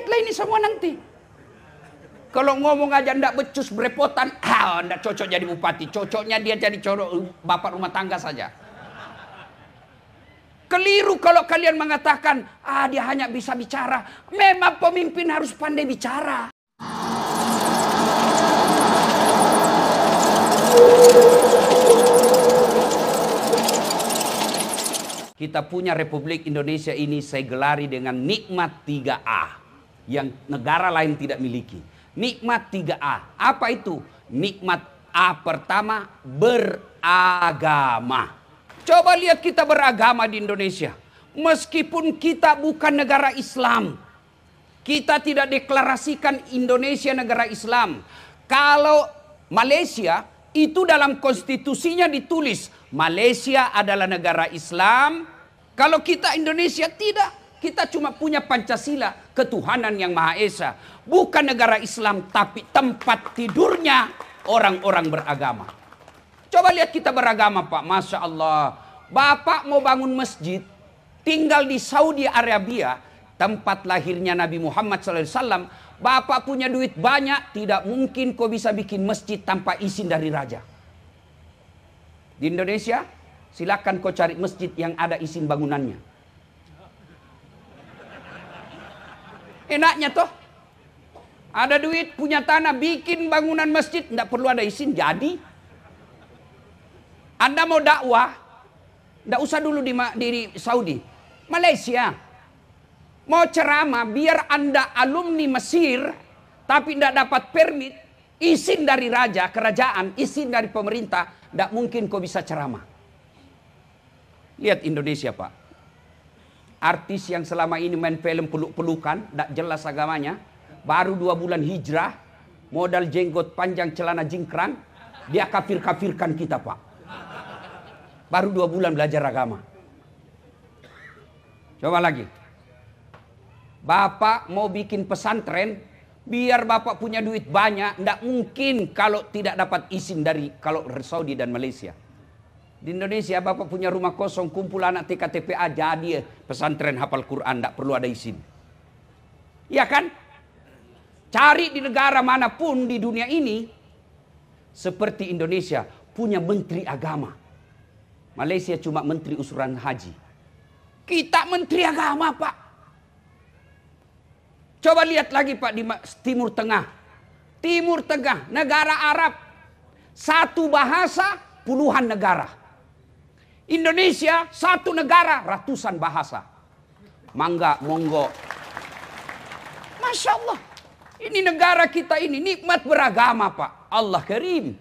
Lihatlah ini semua nanti. Kalau ngomong aja ndak becus berepotan, ndak cocok jadi bupati. Cocoknya dia jadi bapak rumah tangga saja. Keliru kalau kalian mengatakan, dia hanya bisa bicara. Memang pemimpin harus pandai bicara. Kita punya Republik Indonesia ini saya gelari dengan nikmat 3A yang negara lain tidak miliki. Nikmat 3A. Apa itu? Nikmat A pertama, beragama. Coba lihat kita beragama di Indonesia. Meskipun kita bukan negara Islam, kita tidak deklarasikan Indonesia negara Islam. Kalau Malaysia, itu dalam konstitusinya ditulis Malaysia adalah negara Islam. Kalau kita Indonesia tidak. Kita cuma punya Pancasila, ketuhanan yang Maha Esa. Bukan negara Islam, tapi tempat tidurnya orang-orang beragama. Coba lihat kita beragama, Pak. Masya Allah. Bapak mau bangun masjid, tinggal di Saudi Arabia, tempat lahirnya Nabi Muhammad SAW. Bapak punya duit banyak, tidak mungkin kau bisa bikin masjid tanpa izin dari raja. Di Indonesia, silakan kau cari masjid yang ada izin bangunannya. Enaknya toh. Ada duit, punya tanah, bikin bangunan masjid, tidak perlu ada izin, jadi. Anda mau dakwah, tidak usah dulu di Saudi. Malaysia. Mau ceramah, biar Anda alumni Mesir, tapi tidak dapat permit, izin dari raja, kerajaan, izin dari pemerintah, tidak mungkin kau bisa ceramah. Lihat Indonesia, Pak. Artis yang selama ini main film peluk-pelukan, tidak jelas agamanya, baru 2 bulan hijrah, modal jenggot panjang celana jingkrang, dia kafir-kafirkan kita, Pak. Baru 2 bulan belajar agama. Coba lagi. Bapak mau bikin pesantren, biar bapak punya duit banyak, tidak mungkin kalau tidak dapat izin dari kalau Saudi dan Malaysia. Di Indonesia bapak punya rumah kosong, kumpul anak TKTPA, jadi pesantren hafal Quran, tidak perlu ada izin. Iya kan? Cari di negara manapun di dunia ini, seperti Indonesia, punya menteri agama. Malaysia cuma menteri usuran haji. Kita menteri agama, Pak. Coba lihat lagi, Pak, di Timur Tengah. Timur Tengah, negara Arab. Satu bahasa, puluhan negara. Indonesia, satu negara, ratusan bahasa. Mangga, monggo. Masya Allah. Ini negara kita ini, nikmat beragama, Pak. Allah Karim.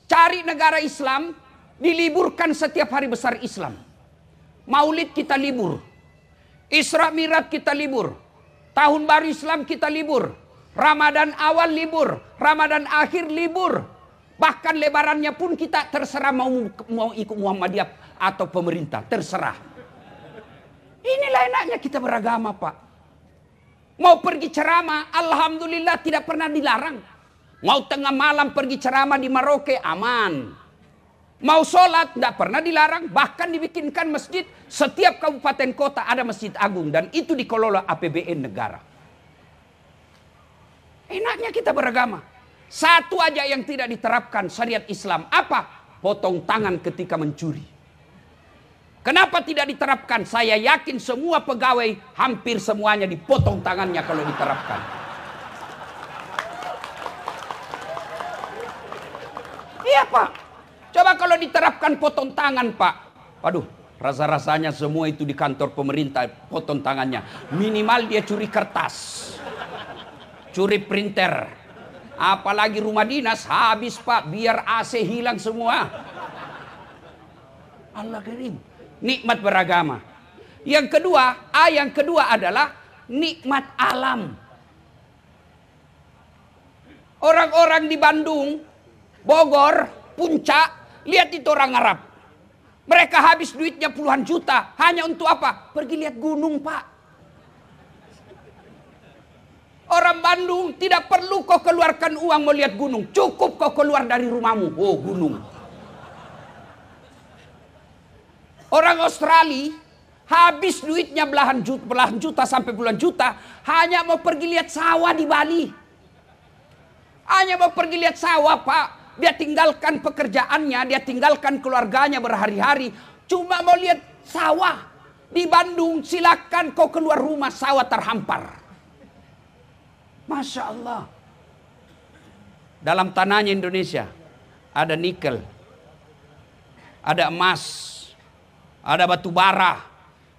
Cari negara Islam, diliburkan setiap hari besar Islam. Maulid kita libur. Isra Mi'raj kita libur. Tahun baru Islam kita libur. Ramadan awal libur. Ramadan akhir libur. Bahkan lebarannya pun kita terserah mau ikut Muhammadiyah atau pemerintah. Terserah. Inilah enaknya kita beragama, Pak. Mau pergi ceramah, alhamdulillah tidak pernah dilarang. Mau tengah malam pergi ceramah di Merauke, aman. Mau sholat, tidak pernah dilarang. Bahkan dibikinkan masjid. Setiap kabupaten kota ada masjid agung. Dan itu dikelola APBN negara. Enaknya kita beragama. Satu aja yang tidak diterapkan syariat Islam. Apa? Potong tangan ketika mencuri. Kenapa tidak diterapkan? Saya yakin semua pegawai hampir semuanya dipotong tangannya kalau diterapkan. Iya, Pak. Coba kalau diterapkan potong tangan, Pak. Waduh, rasa-rasanya semua itu di kantor pemerintah potong tangannya. Minimal dia curi kertas. Curi printer. Apalagi rumah dinas habis, Pak, biar AC hilang semua. Allah Karim. Nikmat beragama. Yang kedua adalah nikmat alam. Orang-orang di Bandung, Bogor, Puncak, lihat itu orang Arab. Mereka habis duitnya puluhan juta hanya untuk apa? Pergi lihat gunung, Pak. Orang Bandung tidak perlu kau keluarkan uang mau lihat gunung. Cukup kau keluar dari rumahmu. Oh, gunung. Orang Australia Habis duitnya belahan juta sampai puluhan juta. Hanya mau pergi lihat sawah di Bali. Hanya mau pergi lihat sawah, Pak. Dia tinggalkan pekerjaannya, dia tinggalkan keluarganya berhari-hari. Cuma mau lihat sawah. Di Bandung silakan kau keluar rumah, sawah terhampar. Masya Allah. Dalam tanahnya Indonesia ada nikel, ada emas, ada batu bara.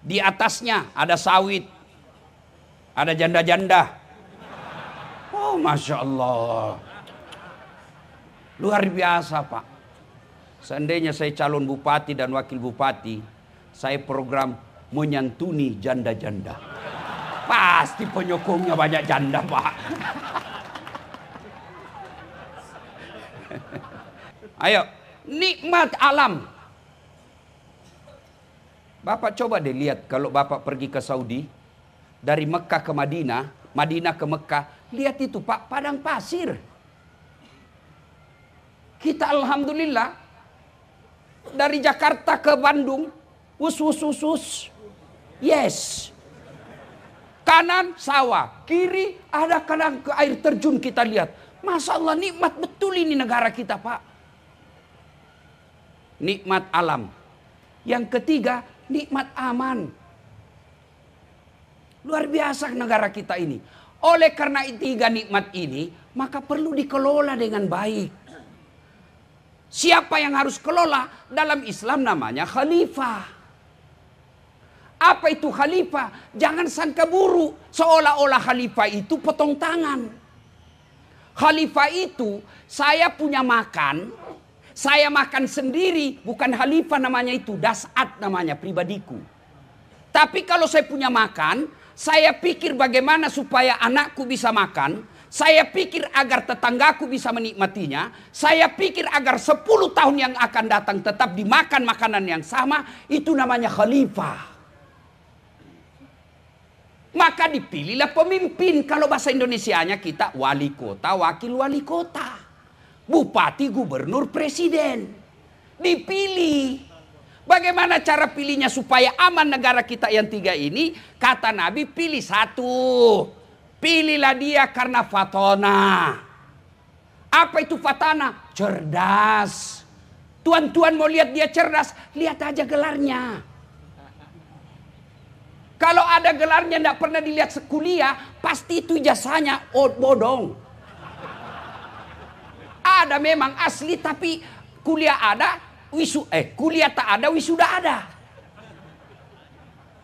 Di atasnya ada sawit, ada janda-janda. Oh, Masya Allah. Luar biasa, Pak. Seandainya saya calon bupati dan wakil bupati, saya program menyantuni janda-janda. Pasti penyokongnya banyak janda, Pak. Ayo, nikmat alam. Bapak coba deh lihat kalau Bapak pergi ke Saudi, dari Mekah ke Madinah, Madinah ke Mekah, lihat itu Pak, padang pasir. Kita alhamdulillah dari Jakarta ke Bandung, us. Yes. Kanan sawah, kiri ada kadang ke air terjun kita lihat. Masya Allah, nikmat betul ini negara kita, Pak. Nikmat alam. Yang ketiga, nikmat aman. Luar biasa negara kita ini. Oleh karena tiga nikmat ini, maka perlu dikelola dengan baik. Siapa yang harus kelola? Dalam Islam namanya khalifah. Apa itu khalifah? Jangan sangka buruk. Seolah-olah khalifah itu potong tangan. Khalifah itu saya punya makan. Saya makan sendiri. Bukan khalifah namanya itu. Dasat namanya pribadiku. Tapi kalau saya punya makan. Saya pikir bagaimana supaya anakku bisa makan. Saya pikir agar tetanggaku bisa menikmatinya. Saya pikir agar 10 tahun yang akan datang tetap dimakan makanan yang sama. Itu namanya khalifah. Maka dipilihlah pemimpin. Kalau bahasa Indonesianya kita wali kota, wakil wali kota. Bupati, gubernur, presiden. Dipilih. Bagaimana cara pilihnya supaya aman negara kita yang tiga ini? Kata Nabi, pilih satu. Pilihlah dia karena fatona. Apa itu fatana? Cerdas. Tuan-tuan mau lihat dia cerdas, lihat aja gelarnya. Kalau ada gelarnya tidak pernah dilihat sekuliah, pasti itu ijazahnya bodong. Ada memang asli tapi kuliah ada, kuliah tak ada, wisuda ada.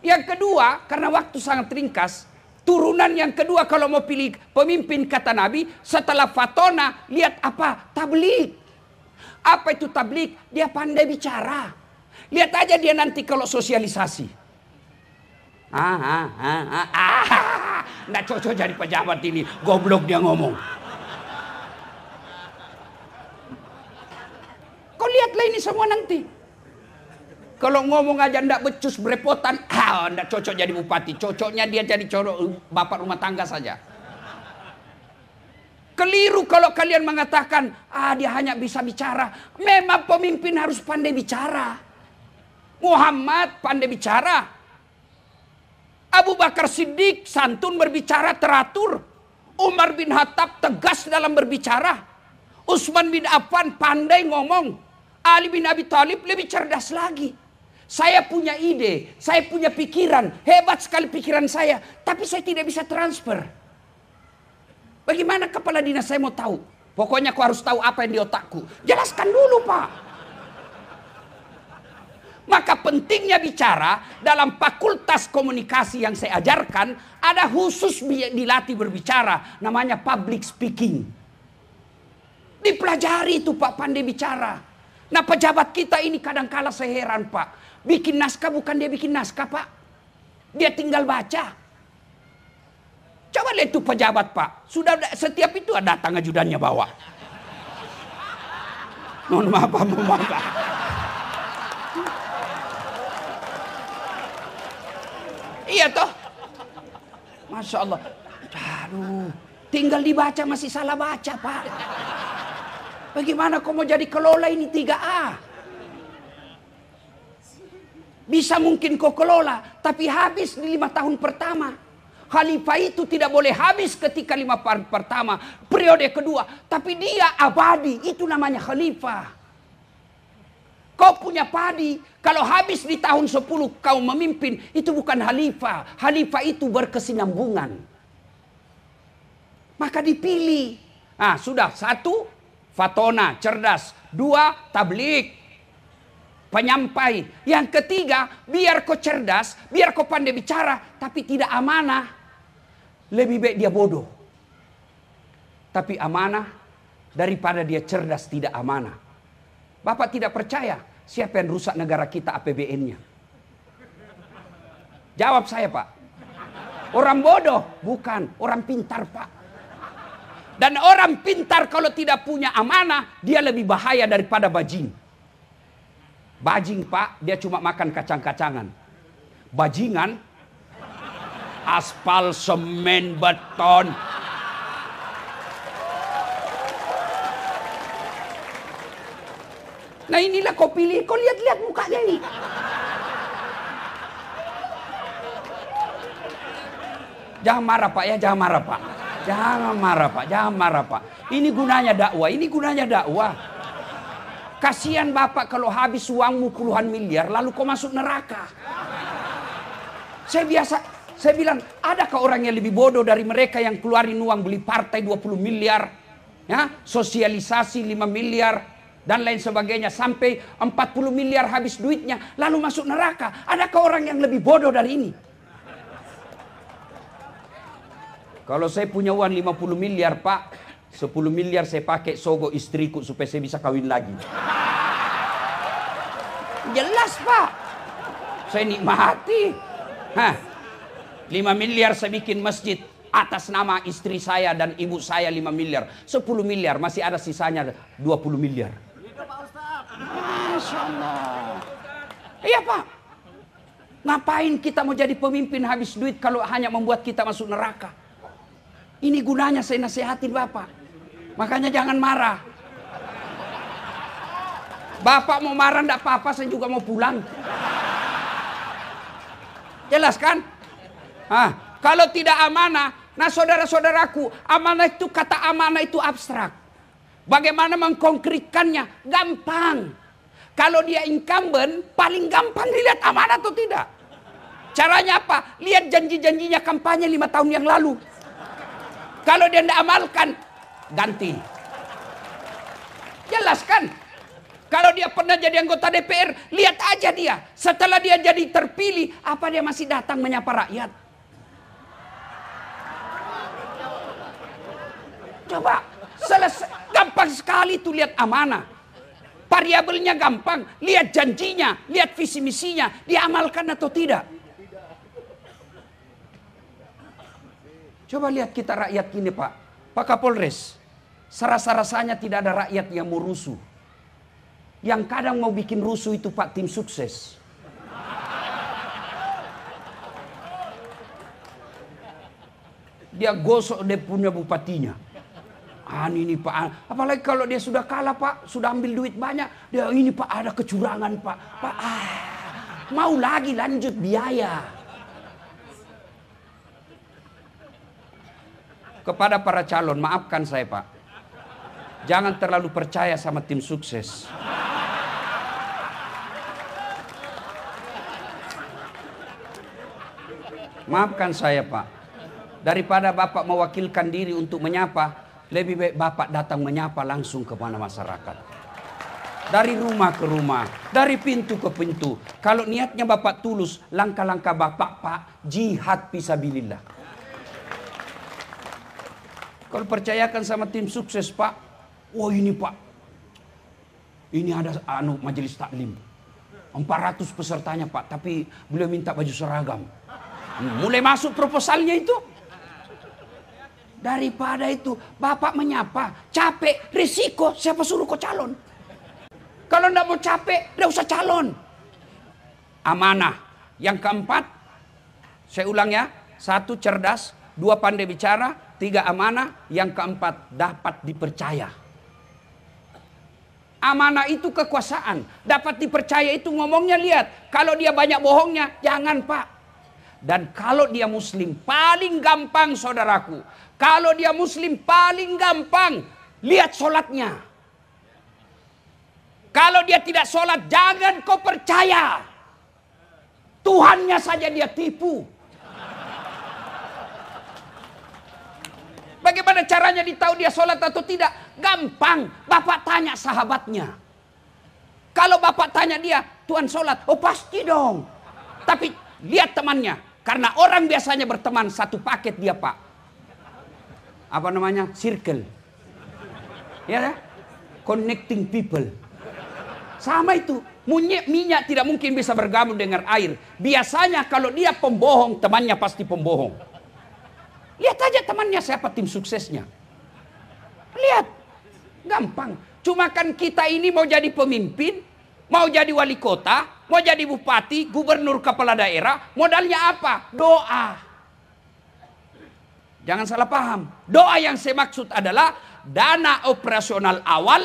Yang kedua, karena waktu sangat ringkas, turunan yang kedua kalau mau pilih pemimpin kata Nabi, setelah fatona, lihat apa? Tablik. Apa itu tablik? Dia pandai bicara. Lihat aja dia nanti kalau sosialisasi. Nggak cocok jadi pejabat ini. Goblok dia ngomong. Kau lihatlah ini semua nanti. Kalau ngomong aja ndak becus berepotan, ndak cocok jadi bupati. Cocoknya dia jadi bapak rumah tangga saja. Keliru kalau kalian mengatakan, dia hanya bisa bicara. Memang pemimpin harus pandai bicara. Muhammad pandai bicara. Abu Bakar Siddiq santun berbicara teratur. Umar bin Khattab tegas dalam berbicara. Utsman bin Affan pandai ngomong. Ali bin Abi Thalib lebih cerdas lagi. Saya punya ide, saya punya pikiran, hebat sekali pikiran saya, tapi saya tidak bisa transfer. Bagaimana kepala dinas saya mau tahu? Pokoknya kau harus tahu apa yang di otakku. Jelaskan dulu, Pak. Maka pentingnya bicara dalam fakultas komunikasi yang saya ajarkan, ada khusus dilatih berbicara, namanya public speaking. Dipelajari itu Pak, pandai bicara. Nah pejabat kita ini kadang-kala saya heran Pak. Bikin naskah bukan dia bikin naskah Pak. Dia tinggal baca. Coba lihat itu pejabat Pak. Sudah setiap itu datang ajudannya bawa. Mohon maaf Pak. Iya toh. Masya Allah. Aduh. Tinggal dibaca masih salah baca Pak. Bagaimana kau mau jadi kelola ini 3A? Bisa mungkin kau kelola, tapi habis di 5 tahun pertama. Khalifah itu tidak boleh habis ketika 5 tahun pertama, periode kedua. Tapi dia abadi, itu namanya khalifah. Kau punya padi, kalau habis di tahun 10 kau memimpin, itu bukan khalifah. Khalifah itu berkesinambungan. Maka dipilih. Nah, sudah. 1, fatona, cerdas. 2, tablik, penyampai. Yang ketiga, biar kau cerdas, biar kau pandai bicara, tapi tidak amanah. Lebih baik dia bodoh. Tapi amanah daripada dia cerdas tidak amanah. Bapak tidak percaya siapa yang rusak negara kita APBN-nya? Jawab saya, Pak. Orang bodoh? Bukan, orang pintar, Pak. Dan orang pintar kalau tidak punya amanah, dia lebih bahaya daripada bajing. Bajing, Pak, dia cuma makan kacang-kacangan. Bajingan, aspal, semen, beton. Nah inilah kau pilih, kau lihat-lihat mukanya ini. Jangan marah, Pak, ya, jangan marah, Pak. Jangan marah, Pak, jangan marah, Pak. Ini gunanya dakwah, ini gunanya dakwah. Kasihan Bapak kalau habis uangmu puluhan miliar lalu kau masuk neraka. Saya bilang, adakah orang yang lebih bodoh dari mereka yang keluarin uang beli partai 20 miliar, ya, sosialisasi 5 miliar, dan lain sebagainya, sampai 40 miliar habis duitnya, lalu masuk neraka. Adakah orang yang lebih bodoh dari ini? Kalau saya punya uang 50 miliar, Pak, 10 miliar saya pakai sogo istriku supaya saya bisa kawin lagi. Jelas, Pak. Saya nikmati. 5 miliar saya bikin masjid atas nama istri saya dan ibu saya 5 miliar. 10 miliar masih ada sisanya 20 miliar. Masya Allah. Iya, Pak. Ngapain kita mau jadi pemimpin habis duit kalau hanya membuat kita masuk neraka? Ini gunanya saya nasihatin Bapak. Makanya jangan marah. Bapak mau marah enggak apa-apa, saya juga mau pulang. Jelas kan? Kalau tidak amanah, nah saudara-saudaraku, amanah itu, kata amanah itu abstrak. Bagaimana mengkonkretkannya? Gampang. Kalau dia incumbent, paling gampang dilihat amanah atau tidak. Caranya apa? Lihat janji-janjinya kampanye 5 tahun yang lalu. Kalau dia tidak amalkan, ganti. Jelas kan? Kalau dia pernah jadi anggota DPR, lihat aja dia. Setelah dia jadi terpilih, apa dia masih datang menyapa rakyat? Coba, selesai. Gampang sekali tuh lihat amanah. Variabelnya gampang. Lihat janjinya, lihat visi misinya, diamalkan atau tidak. Coba lihat kita rakyat ini, Pak. Pak Kapolres, serasa-rasanya tidak ada rakyat yang mau rusuh. Yang kadang mau bikin rusuh itu Pak tim sukses. Dia gosok dia punya bupatinya. Ini Pak, apalagi kalau dia sudah kalah Pak, sudah ambil duit banyak. Dia ini Pak ada kecurangan Pak. Pak mau lagi lanjut biaya. Kepada para calon, maafkan saya Pak. Jangan terlalu percaya sama tim sukses. Maafkan saya Pak. Daripada Bapak mewakilkan diri untuk menyapa, lebih baik Bapak datang menyapa langsung kepada masyarakat. Dari rumah ke rumah, dari pintu ke pintu. Kalau niatnya Bapak tulus, langkah-langkah Bapak Pak, jihad fisabilillah. Kalau percayakan sama tim sukses Pak, wah ini Pak, ini ada majelis taklim. 400 pesertanya Pak, tapi beliau minta baju seragam. Mulai masuk proposalnya itu. Daripada itu Bapak menyapa, capek, risiko, siapa suruh kau calon? Kalau enggak mau capek, enggak usah calon. Amanah. Yang keempat, saya ulang ya, 1 cerdas, 2 pandai bicara, 3 amanah, yang keempat dapat dipercaya. Amanah itu kekuasaan. Dapat dipercaya itu ngomongnya lihat. Kalau dia banyak bohongnya, jangan Pak. Dan kalau dia muslim, paling gampang saudaraku. Kalau dia muslim, paling gampang. Lihat sholatnya. Kalau dia tidak sholat, jangan kau percaya. Tuhannya saja dia tipu. Bagaimana caranya ditahu dia sholat atau tidak? Gampang. Bapak tanya sahabatnya. Kalau bapak tanya dia, Tuhan sholat. Oh pasti dong. Tapi lihat temannya. Karena orang biasanya berteman satu paket dia Pak. Apa namanya? Circle. Ya, connecting people. Sama itu. Minyak tidak mungkin bisa bergabung dengan air. Biasanya kalau dia pembohong, temannya pasti pembohong. Lihat aja temannya siapa tim suksesnya. Lihat. Gampang. Cuma kan kita ini mau jadi pemimpin, mau jadi wali kota, mau jadi bupati, gubernur, kepala daerah, modalnya apa? Doa. Jangan salah paham. Doa yang saya maksud adalah dana operasional awal,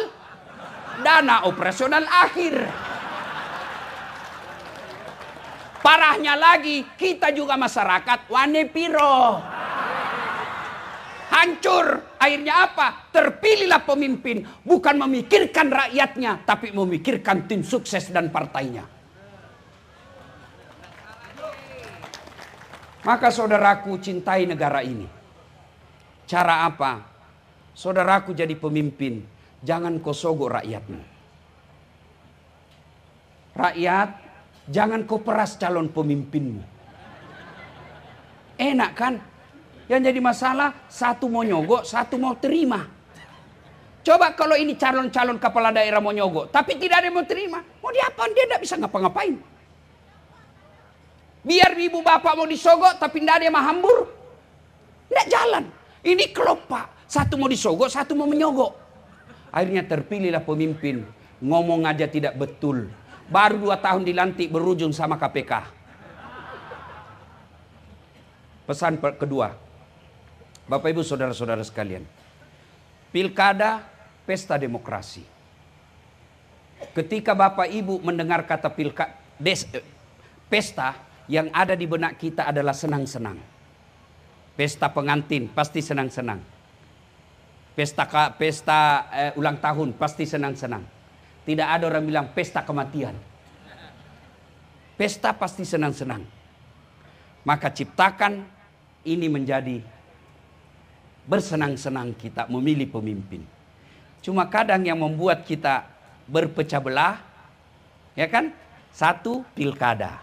dana operasional akhir. Parahnya lagi, kita juga masyarakat wane piro. Hancur. Akhirnya apa? Terpilihlah pemimpin. Bukan memikirkan rakyatnya, tapi memikirkan tim sukses dan partainya. Maka saudaraku cintai negara ini. Cara apa? Saudaraku jadi pemimpin. Jangan kau sogok rakyatmu. Rakyat, jangan kau peras calon pemimpinmu. Enak kan? Yang jadi masalah, satu mau nyogok, satu mau terima. Coba kalau ini calon-calon kepala daerah mau nyogok, tapi tidak ada yang mau terima. Mau diapain? Dia tidak bisa ngapa-ngapain. Biar ibu bapak mau disogok, tapi tidak ada yang mau hambur. Tidak jalan. Ini klop Pak. Satu mau disogok, satu mau menyogok. Akhirnya terpilihlah pemimpin. Ngomong aja tidak betul. Baru 2 tahun dilantik berujung sama KPK. Pesan kedua. Bapak Ibu saudara-saudara sekalian. Pilkada, pesta demokrasi. Ketika Bapak Ibu mendengar kata pesta, yang ada di benak kita adalah senang-senang. Pesta pengantin pasti senang-senang. Pesta ulang tahun pasti senang-senang. Tidak ada orang bilang pesta kematian. Pesta pasti senang-senang. Maka ciptakan ini menjadi bersenang-senang kita memilih pemimpin. Cuma kadang yang membuat kita berpecah belah, ya kan? Satu, pilkada.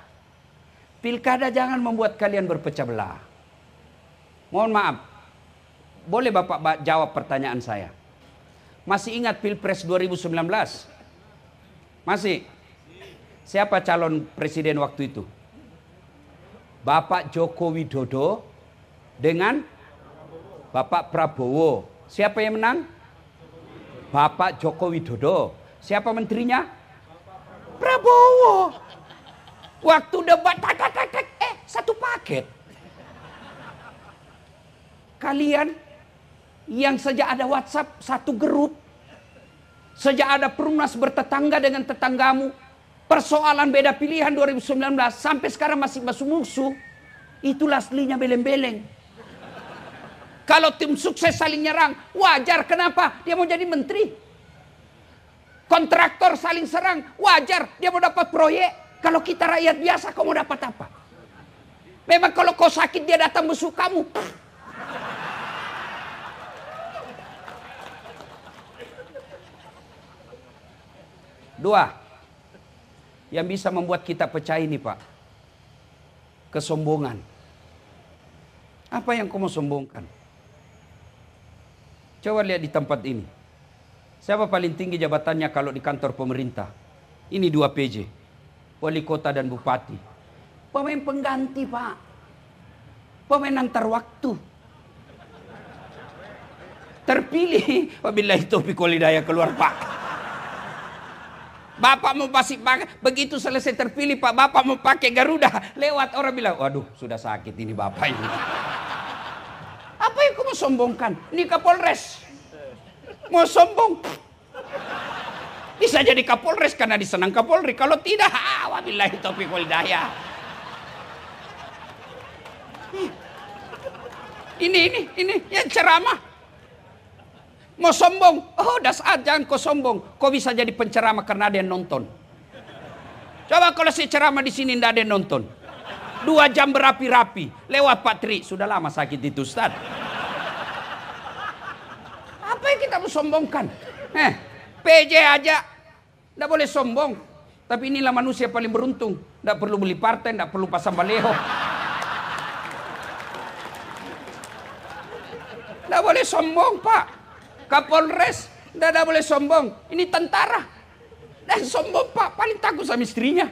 Pilkada jangan membuat kalian berpecah belah. Mohon maaf, boleh Bapak jawab pertanyaan saya? Masih ingat Pilpres 2019? Masih? Siapa calon presiden waktu itu? Bapak Joko Widodo dengan Bapak Prabowo. Siapa yang menang? Bapak Joko Widodo. Siapa menterinya? Prabowo. Waktu debat satu paket. Kalian yang sejak ada WhatsApp satu grup, sejak ada Perumnas bertetangga dengan tetanggamu, persoalan beda pilihan 2019 sampai sekarang masih musuh. Itulah aslinya beleng-beleng. Kalau tim sukses saling nyerang, wajar. Kenapa? Dia mau jadi menteri. Kontraktor saling serang, wajar. Dia mau dapat proyek. Kalau kita rakyat biasa, kau mau dapat apa? Memang kalau kau sakit, dia datang musuh kamu. Dua, yang bisa membuat kita pecah ini Pak. Kesombongan. Apa yang kau mau sombongkan? Coba lihat di tempat ini. Siapa paling tinggi jabatannya kalau di kantor pemerintah? Ini 2 PJ. Wali kota dan bupati. Pemain pengganti Pak. Pemain antar waktu. Terpilih. Wabillahi taufiq wal hidayah keluar Pak. Bapak mau pakai, begitu selesai terpilih Pak, Bapak mau pakai Garuda. Lewat orang bilang, waduh sudah sakit ini Bapak ini. Apa yang kamu sombongkan? Ini Kapolres. Mau sombong. Bisa jadi Kapolres karena disenang Kapolri. Kalau tidak, wabillahi taufiq wal hidayah. Ini yang ceramah. Mau sombong. Oh, dasar jangan kau sombong. Kau bisa jadi penceramah karena ada yang nonton. Coba kalau si ceramah di sini tidak ada yang nonton. 2 jam berapi-rapi. Lewat Pak Tri. Sudah lama sakit itu, Ustaz. Apa yang kita mau sombongkan? PJ aja. Tidak boleh sombong. Tapi inilah manusia paling beruntung. Tidak perlu beli partai, tidak perlu pasang baleho. Tidak boleh sombong, Pak. Kapolres, tidak boleh sombong. Ini tentara. Dan sombong, Pak. Paling takut sama istrinya.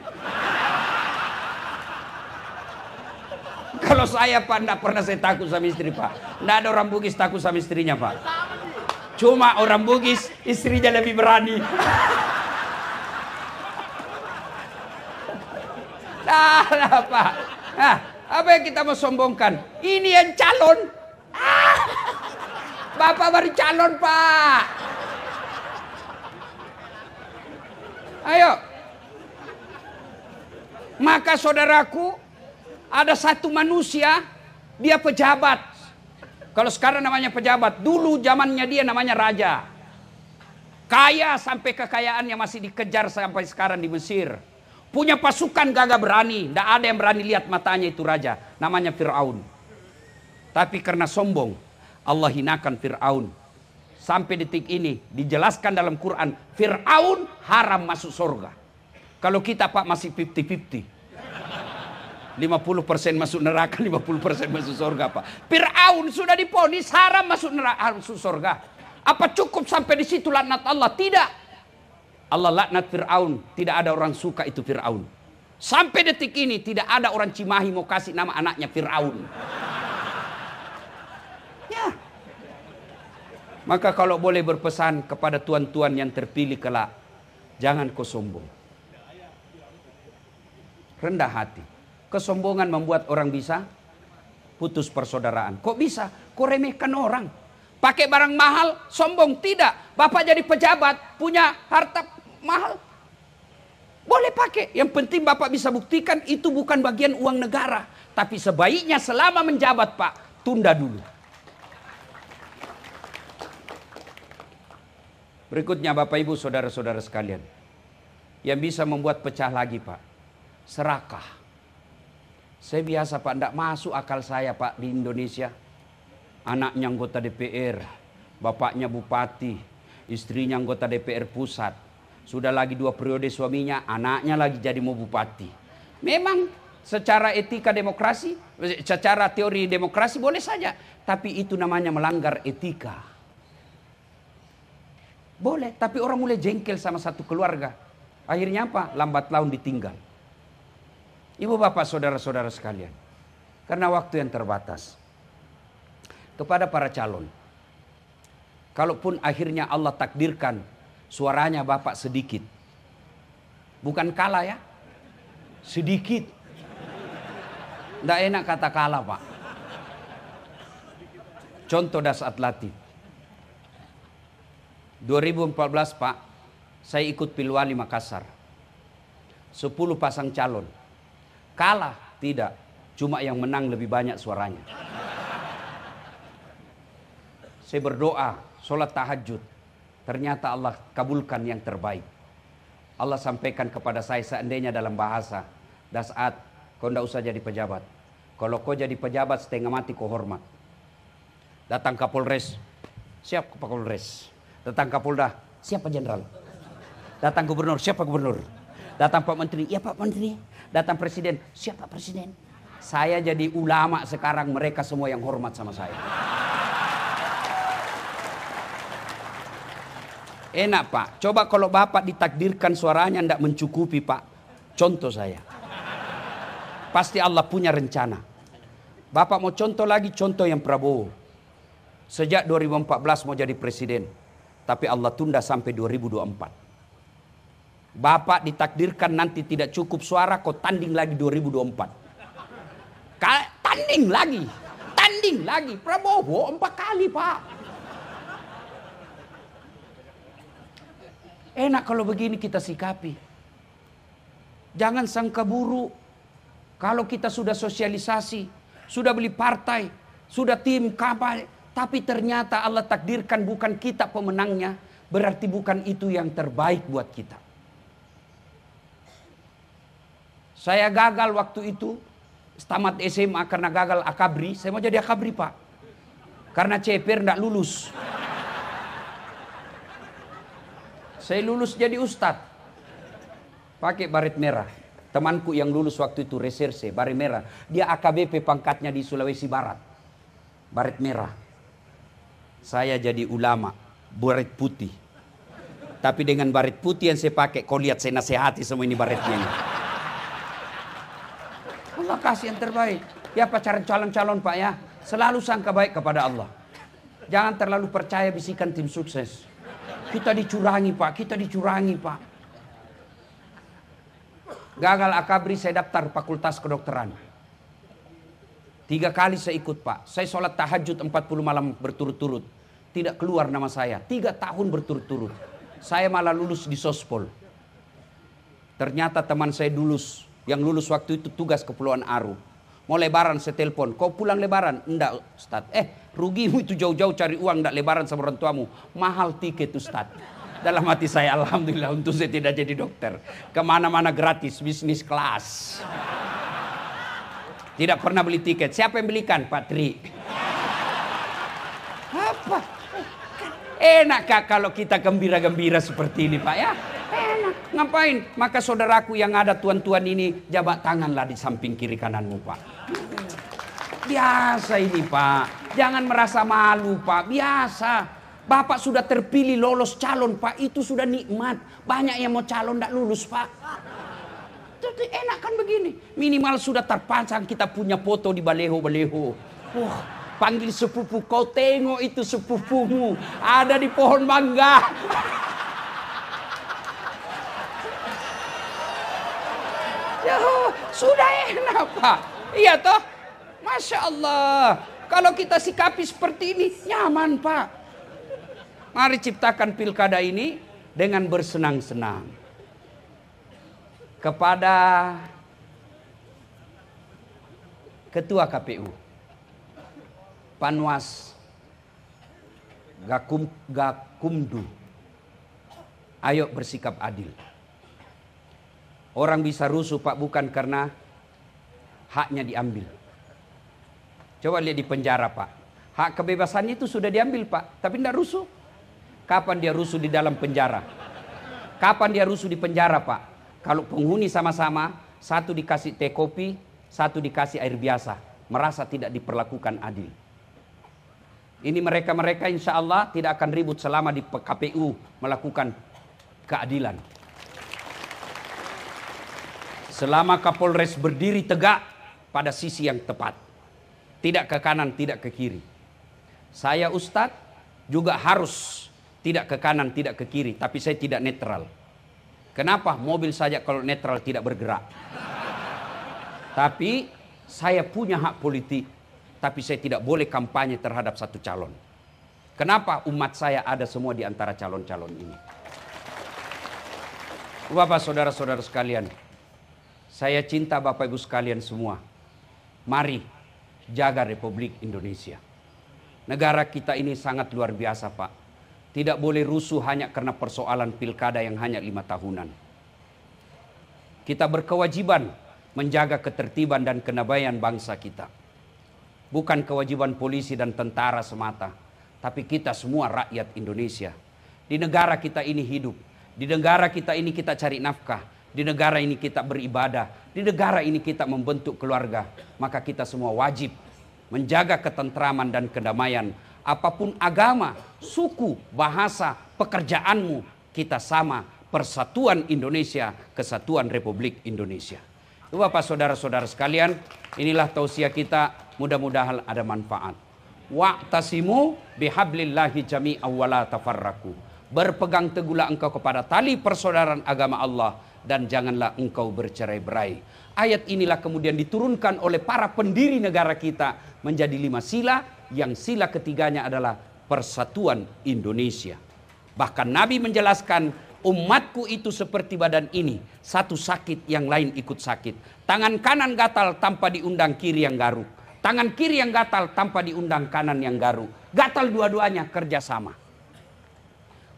Kalau saya, Pak, tidak pernah saya takut sama istri, Pak. Tidak ada orang Bugis takut sama istrinya, Pak. Cuma orang Bugis, istrinya lebih berani. Nah, Pak. Nah, apa yang kita mau sombongkan? Ini yang calon. Bapak baru calon, Pak. Ayo. Maka saudaraku, ada satu manusia, dia pejabat. Kalau sekarang namanya pejabat, dulu zamannya dia namanya raja. Kaya sampai kekayaannya masih dikejar sampai sekarang di Mesir. Punya pasukan gagah berani, tidak ada yang berani lihat matanya itu raja. Namanya Fir'aun. Tapi karena sombong, Allah hinakan Fir'aun. Sampai detik ini dijelaskan dalam Quran, Fir'aun haram masuk surga. Kalau kita, Pak, masih 50-50. 50% masuk neraka, 50% masuk surga, Pak. Fir'aun sudah diponis haram masuk neraka, masuk surga. Apa cukup sampai di situ laknat Allah? Tidak. Allah laknat Fir'aun. Tidak ada orang suka itu Fir'aun. Sampai detik ini tidak ada orang Cimahi mau kasih nama anaknya Fir'aun. Ya. Maka kalau boleh berpesan kepada tuan-tuan yang terpilih kelak, jangan kau sombong. Rendah hati. Kesombongan membuat orang bisa putus persaudaraan. Kok bisa? Kok remehkan orang? Pakai barang mahal, sombong? Tidak. Bapak jadi pejabat, punya harta mahal. Boleh pakai. Yang penting Bapak bisa buktikan itu bukan bagian uang negara. Tapi sebaiknya selama menjabat, Pak, tunda dulu. Berikutnya Bapak Ibu saudara-saudara sekalian. Yang bisa membuat pecah lagi, Pak. Serakah. Saya biasa, Pak, tidak masuk akal saya, Pak, di Indonesia. Anaknya anggota DPR, bapaknya bupati, istrinya anggota DPR pusat. Sudah lagi 2 periode suaminya, anaknya lagi jadi mau bupati. Memang secara etika demokrasi, secara teori demokrasi boleh saja. Tapi itu namanya melanggar etika. Boleh, tapi orang mulai jengkel sama satu keluarga. Akhirnya apa? Lambat laun ditinggal. Ibu bapak saudara-saudara sekalian. Karena waktu yang terbatas. Kepada para calon. Kalaupun akhirnya Allah takdirkan suaranya bapak sedikit. Bukan kalah ya. Sedikit. Tidak enak kata kalah, Pak. Contoh dasar latih. 2014, Pak, saya ikut Pilwali Makassar. 10 pasang calon. Kalah? Tidak. Cuma yang menang lebih banyak suaranya. Saya berdoa, sholat tahajud. Ternyata Allah kabulkan yang terbaik. Allah sampaikan kepada saya seandainya dalam bahasa. Dasat, kau tidak usah jadi pejabat. Kalau kau jadi pejabat setengah mati kau hormat. Datang Kapolres, siap Kapolres. Datang Kapolda, siapa jenderal? Datang gubernur, siapa gubernur? Datang Pak Menteri, iya Pak Menteri. Datang Presiden, siapa Presiden? Saya jadi ulama sekarang, mereka semua yang hormat sama saya. Enak, Pak. Coba kalau Bapak ditakdirkan suaranya tidak mencukupi, Pak. Contoh saya. Pasti Allah punya rencana. Bapak mau contoh lagi, contoh yang Prabowo. Sejak 2014 mau jadi presiden. Tapi Allah tunda sampai 2024. Bapak ditakdirkan nanti tidak cukup suara, kau tanding lagi 2024. Tanding lagi. Tanding lagi. Prabowo 4 kali, Pak. Enak kalau begini kita sikapi. Jangan sangka buruk. Kalau kita sudah sosialisasi, sudah beli partai, sudah tim kampanye, tapi ternyata Allah takdirkan bukan kita pemenangnya, berarti bukan itu yang terbaik buat kita. Saya gagal waktu itu, tamat SMA karena gagal akabri. Saya mau jadi akabri, Pak. Karena CPR enggak lulus. Saya lulus jadi ustadz. Pakai baret merah. Temanku yang lulus waktu itu reserse, baret merah. Dia AKBP pangkatnya di Sulawesi Barat. Baret merah. Saya jadi ulama, baret putih. Tapi dengan baret putih yang saya pakai, kau lihat saya nasihati semua ini baretnya ini. Allah kasih yang terbaik. Ya pacaran calon-calon Pak ya. Selalu sangka baik kepada Allah. Jangan terlalu percaya bisikan tim sukses. Kita dicurangi Pak, kita dicurangi Pak. Gagal akabri saya daftar fakultas kedokteran. 3 kali saya ikut Pak. Saya sholat tahajud 40 malam berturut-turut. Tidak keluar nama saya. 3 tahun berturut-turut. Saya malah lulus di Sospol. Ternyata teman saya lulus. Yang lulus waktu itu tugas Kepulauan Aru. Mau lebaran saya telepon. Kau pulang lebaran? Enggak Ustaz. Rugimu itu jauh-jauh cari uang. Enggak lebaran sama orang tuamu. Mahal tiket Ustaz. Dalam hati saya alhamdulillah untuk saya tidak jadi dokter. Kemana-mana gratis bisnis kelas. Tidak pernah beli tiket. Siapa yang belikan? Pak Tri. Apa? Enak Kak kalau kita gembira-gembira seperti ini Pak ya. Enak. Ngapain? Maka saudaraku yang ada tuan-tuan ini jabat tanganlah di samping kiri kananmu Pak. Biasa ini Pak. Jangan merasa malu Pak. Biasa. Bapak sudah terpilih lolos calon Pak. Itu sudah nikmat. Banyak yang mau calon tidak lulus Pak. Jadi enak kan begini. Minimal sudah terpasang kita punya foto di baleho-baleho. Panggil sepupu. Kau tengok itu sepupumu. Ada di pohon mangga. Ya sudah enak Pak. Iya toh. Masya Allah. Kalau kita sikapi seperti ini nyaman Pak. Mari ciptakan pilkada ini dengan bersenang-senang. Kepada Ketua KPU Panwas Gakumdu, ayo bersikap adil. Orang bisa rusuh Pak bukan karena haknya diambil. Coba lihat di penjara Pak. Hak kebebasannya itu sudah diambil Pak, tapi tidak rusuh. Kapan dia rusuh di dalam penjara? Kapan dia rusuh di penjara Pak? Kalau penghuni sama-sama, satu dikasih teh kopi, satu dikasih air biasa. Merasa tidak diperlakukan adil. Ini mereka-mereka insya Allah tidak akan ribut selama di KPU melakukan keadilan. Selama Kapolres berdiri tegak pada sisi yang tepat. Tidak ke kanan, tidak ke kiri. Saya Ustadz juga harus tidak ke kanan, tidak ke kiri. Tapi saya tidak netral. Kenapa? Mobil saja kalau netral tidak bergerak. Tapi saya punya hak politik. Tapi saya tidak boleh kampanye terhadap satu calon. Kenapa? Umat saya ada semua di antara calon-calon ini. Bapak, saudara-saudara sekalian. Saya cinta Bapak Ibu sekalian semua. Mari jaga Republik Indonesia. Negara kita ini sangat luar biasa Pak. Tidak boleh rusuh hanya karena persoalan pilkada yang hanya 5 tahunan. Kita berkewajiban menjaga ketertiban dan kenabayan bangsa kita. Bukan kewajiban polisi dan tentara semata. Tapi kita semua rakyat Indonesia. Di negara kita ini hidup. Di negara kita ini kita cari nafkah. Di negara ini kita beribadah. Di negara ini kita membentuk keluarga. Maka kita semua wajib menjaga ketentraman dan kedamaian. Apapun agama, suku, bahasa, pekerjaanmu, kita sama. Persatuan Indonesia, Kesatuan Republik Indonesia. Bapak saudara-saudara sekalian, inilah tausiah kita, mudah-mudahan ada manfaat. Wa'tasimu bihablillahi jami'an wa la tafarraqu. Berpegang teguhlah engkau kepada tali persaudaraan agama Allah dan janganlah engkau bercerai-berai. Ayat inilah kemudian diturunkan oleh para pendiri negara kita menjadi 5 sila, yang sila ketiganya adalah persatuan Indonesia. Bahkan Nabi menjelaskan Umatku itu seperti badan ini, satu sakit yang lain ikut sakit. Tangan kanan gatal tanpa diundang kiri yang garuk. Tangan kiri yang gatal tanpa diundang kanan yang garuk. Gatal dua-duanya kerjasama.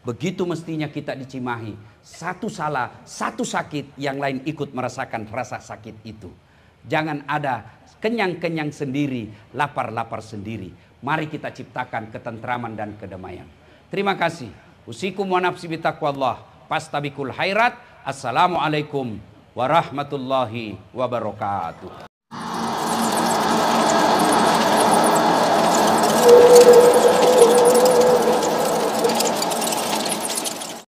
Begitu mestinya kita di Cimahi. Satu salah, satu sakit, yang lain ikut merasakan rasa sakit itu. Jangan ada kenyang-kenyang sendiri, lapar-lapar sendiri. Mari kita ciptakan ketentraman dan kedamaian. Terima kasih. Usikum wa nafsi bitaqwallah. Fastabikul khairat. Assalamualaikum warahmatullahi wabarakatuh.